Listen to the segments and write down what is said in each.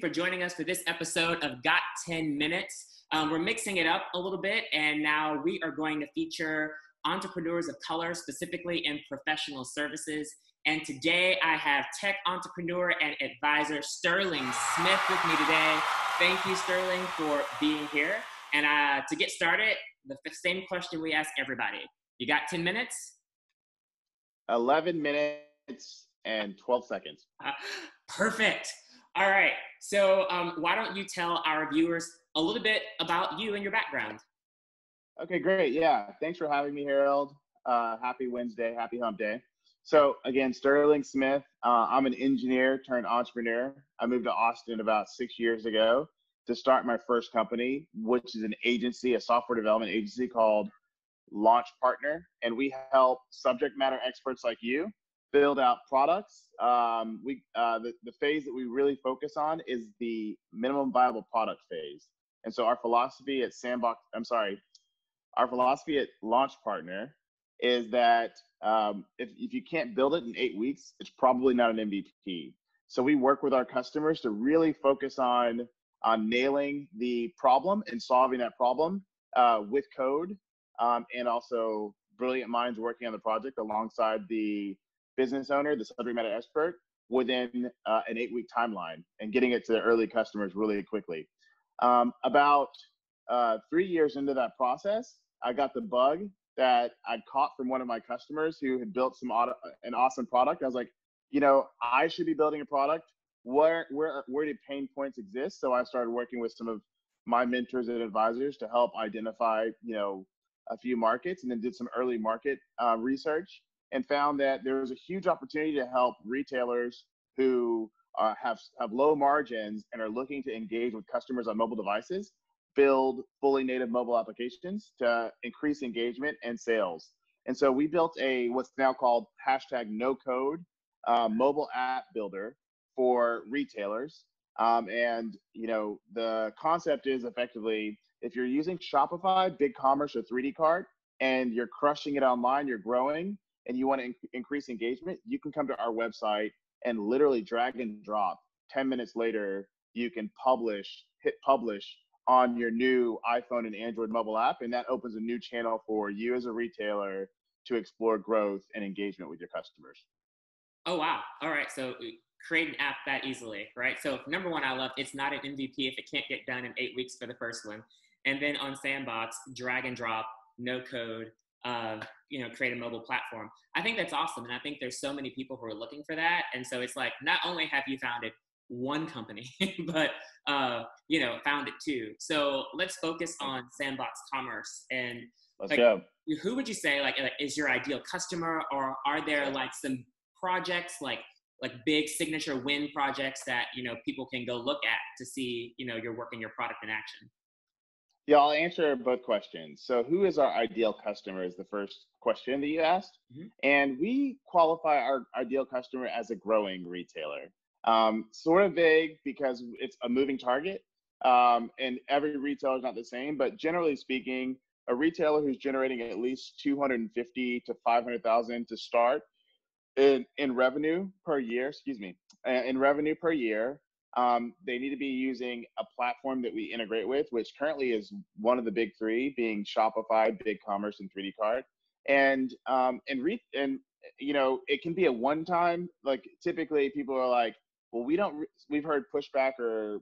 for joining us for this episode of Got 10 Minutes. We're mixing it up a little bit, and now we are going to feature entrepreneurs of color, specifically in professional services. And today I have tech entrepreneur and advisor Sterling Smith with me today. Thank you, Sterling, for being here. And to get started, the same question we ask everybody. You got 10 minutes? 11 minutes and 12 seconds. Perfect. All right. So why don't you tell our viewers a little bit about you and your background? Okay, great. Yeah. Thanks for having me, Harold. Happy Wednesday. Happy hump day. So again, Sterling Smith. I'm an engineer turned entrepreneur. I moved to Austin about 6 years ago to start my first company, which is an agency, a software development agency called Launch Partner. And we help subject matter experts like you build out products. The phase that we really focus on is the minimum viable product phase. And so our philosophy at Launch Partner is that if you can't build it in 8 weeks, it's probably not an MVP. So we work with our customers to really focus on nailing the problem and solving that problem with code, and also brilliant minds working on the project alongside the business owner, the subject matter expert, within an 8-week timeline and getting it to the early customers really quickly. About 3 years into that process, I got the bug that I'd caught from one of my customers who had built an awesome product. I was like, I should be building a product. Where do pain points exist? So I started working with some of my mentors and advisors to help identify, a few markets, and then did some early market research and found that there was a huge opportunity to help retailers who have low margins and are looking to engage with customers on mobile devices, build fully native mobile applications to increase engagement and sales. And so we built what's now called #NoCode mobile app builder for retailers. And the concept is effectively, if you're using Shopify, BigCommerce, or 3D Cart, and you're crushing it online, you're growing, and you want to increase engagement, you can come to our website and literally drag and drop. 10 minutes later, you can hit publish on your new iPhone and Android mobile app, and that opens a new channel for you as a retailer to explore growth and engagement with your customers. Oh, wow. All right. So create an app that easily, right? So number one, I love it's not an MVP if it can't get done in 8 weeks for the first one. And then on Sandbox, drag and drop, no code, create a mobile platform. I think that's awesome. And I think there's so many people who are looking for that. And so it's like, not only have you founded one company, but, found it two. So let's focus on Sandbox Commerce. And let's go. Who would you say is your ideal customer, or are there some projects like big signature win projects that, people can go look at to see, your work and your product in action? Yeah, I'll answer both questions. So who is our ideal customer is the first question that you asked. Mm-hmm. And we qualify our ideal customer as a growing retailer. Sort of vague because it's a moving target, and every retailer is not the same, but generally speaking, a retailer who's generating at least $250,000 to $500,000 to start in revenue per year, they need to be using a platform that we integrate with, which currently is one of the big three, being Shopify, BigCommerce, and 3D Cart. And it can be a one-time. Like typically, people are like, "Well, we've heard pushback or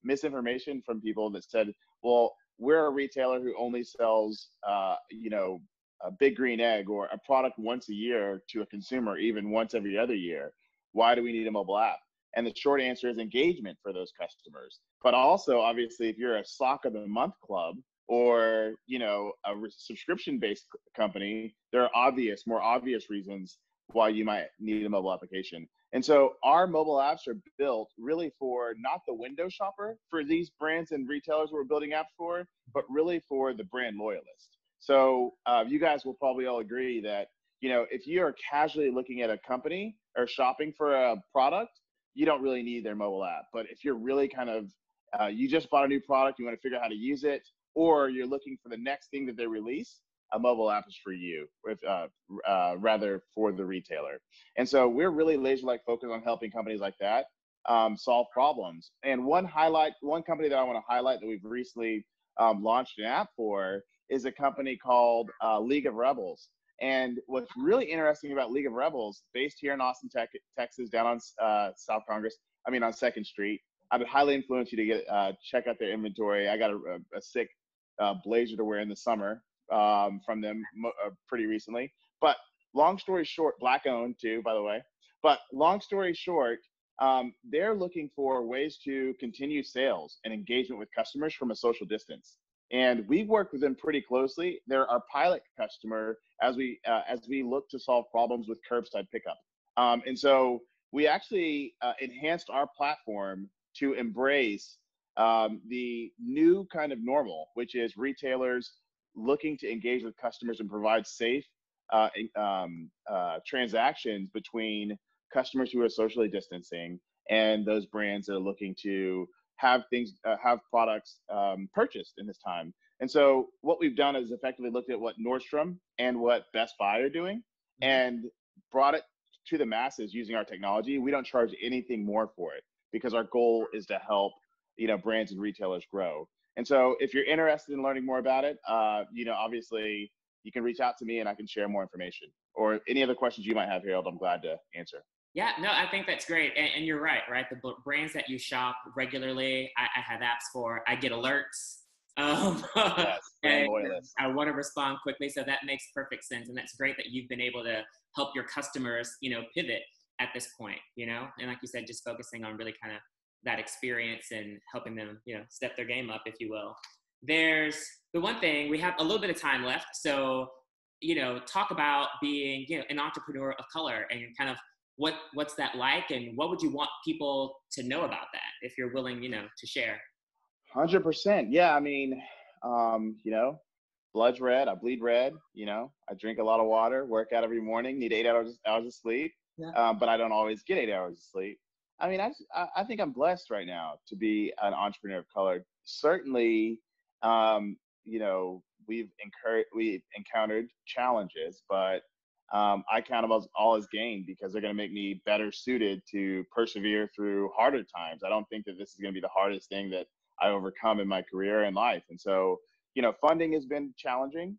misinformation from people that said, well, we're a retailer who only sells, a big green egg or a product once a year to a consumer, even once every other year. Why do we need a mobile app?" And the short answer is engagement for those customers. But also, obviously, if you're a Sock of the Month club or, a subscription-based company, there are more obvious reasons why you might need a mobile application. And so our mobile apps are built really for not the window shopper for these brands and retailers we're building apps for, but really for the brand loyalist. So you guys will probably all agree that, if you are casually looking at a company or shopping for a product, you don't really need their mobile app. But if you're really you just bought a new product, you want to figure out how to use it, or you're looking for the next thing that they release, a mobile app is for you, rather for the retailer. And so we're really laser-like focused on helping companies like that solve problems. And one company that I want to highlight that we've recently launched an app for is a company called League of Rebels. And what's really interesting about League of Rebels, based here in Austin, Texas, down on on 2nd Street. I would highly influence you to check out their inventory. I got a sick blazer to wear in the summer from them pretty recently. But long story short, black owned too, by the way. But long story short, they're looking for ways to continue sales and engagement with customers from a social distance. And we've worked with them pretty closely. They're our pilot customer as we look to solve problems with curbside pickup. And so we actually enhanced our platform to embrace the new kind of normal, which is retailers looking to engage with customers and provide safe transactions between customers who are socially distancing and those brands that are looking to have products purchased in this time. And so what we've done is effectively looked at what Nordstrom and what Best Buy are doing and brought it to the masses using our technology. We don't charge anything more for it because our goal is to help, brands and retailers grow. And so if you're interested in learning more about it, obviously you can reach out to me and I can share more information, or any other questions you might have, Harold. I'm glad to answer. Yeah, no, I think that's great. And you're right? The brands that you shop regularly, I have apps for. I get alerts. Yes, brand loyalists. I want to respond quickly. So that makes perfect sense. And that's great that you've been able to help your customers, pivot at this point, and like you said, just focusing on really kind of that experience and helping them, step their game up, if you will. There's the one thing, we have a little bit of time left. So, talk about being, an entrepreneur of color and kind of what's that like, and what would you want people to know about that if you're willing, to share? 100%. Yeah. Blood's red. I bleed red. I drink a lot of water, work out every morning, need 8 hours of sleep. Yeah. But I don't always get 8 hours of sleep. I think I'm blessed right now to be an entrepreneur of color. Certainly, we've encountered challenges, but I count them all as gain because they're going to make me better suited to persevere through harder times. I don't think that this is going to be the hardest thing that I overcome in my career and life. And so, funding has been challenging,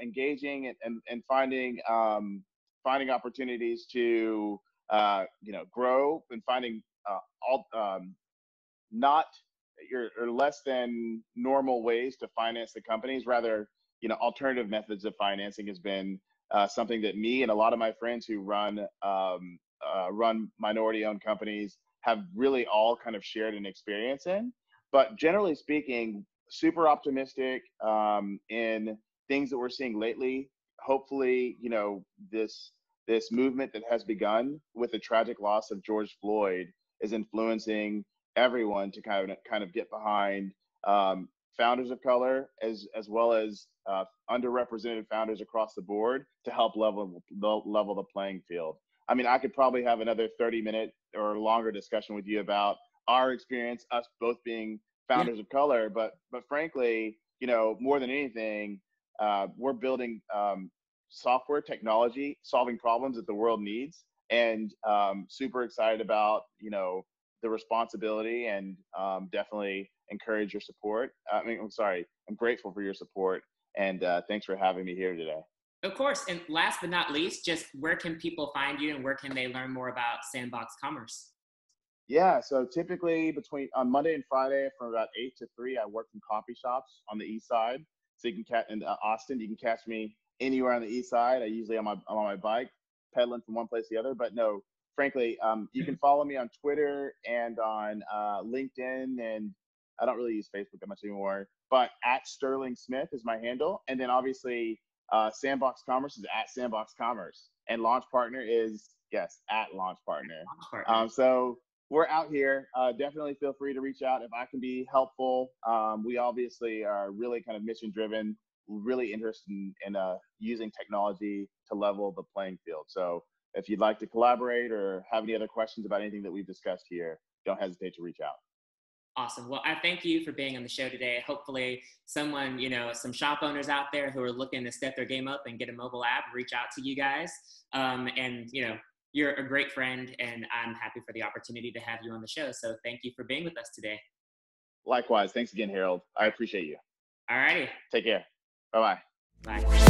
engaging and finding opportunities to, grow and finding not or less than normal ways to finance the companies. Rather, alternative methods of financing has been something that me and a lot of my friends who run minority-owned companies have really all kind of shared an experience in. But generally speaking, super optimistic in things that we're seeing lately. Hopefully, this movement that has begun with the tragic loss of George Floyd is influencing everyone to kind of get behind founders of color as well as underrepresented founders across the board to help level the playing field. I could probably have another 30-minute or longer discussion with you about our experience, us both being founders of color, but frankly, more than anything, we're building software technology, solving problems that the world needs, and super excited about, the responsibility and definitely encourage your support. I'm grateful for your support, and thanks for having me here today. Of course. And last but not least, just where can people find you and where can they learn more about Sandbox Commerce? Yeah, so typically on Monday and Friday from about 8 to 3, I work from coffee shops on the east side. So you can catch in Austin, you can catch me anywhere on the east side. I usually I'm on my bike, pedaling from one place to the other. But no, frankly, you can follow me on Twitter and on LinkedIn, and I don't really use Facebook that much anymore. But @SterlingSmith is my handle, and then obviously Sandbox Commerce is @Sandbox Commerce, and Launch Partner is @Launch Partner. So we're out here. Definitely feel free to reach out if I can be helpful. We obviously are really kind of mission driven, really interested in using technology to level the playing field. So if you'd like to collaborate or have any other questions about anything that we've discussed here, don't hesitate to reach out. Awesome. Well, I thank you for being on the show today. Hopefully someone, some shop owners out there who are looking to step their game up and get a mobile app, reach out to you guys. And, you're a great friend, and I'm happy for the opportunity to have you on the show. So thank you for being with us today. Likewise. Thanks again, Harold. I appreciate you. All righty. Take care. Bye-bye. Bye.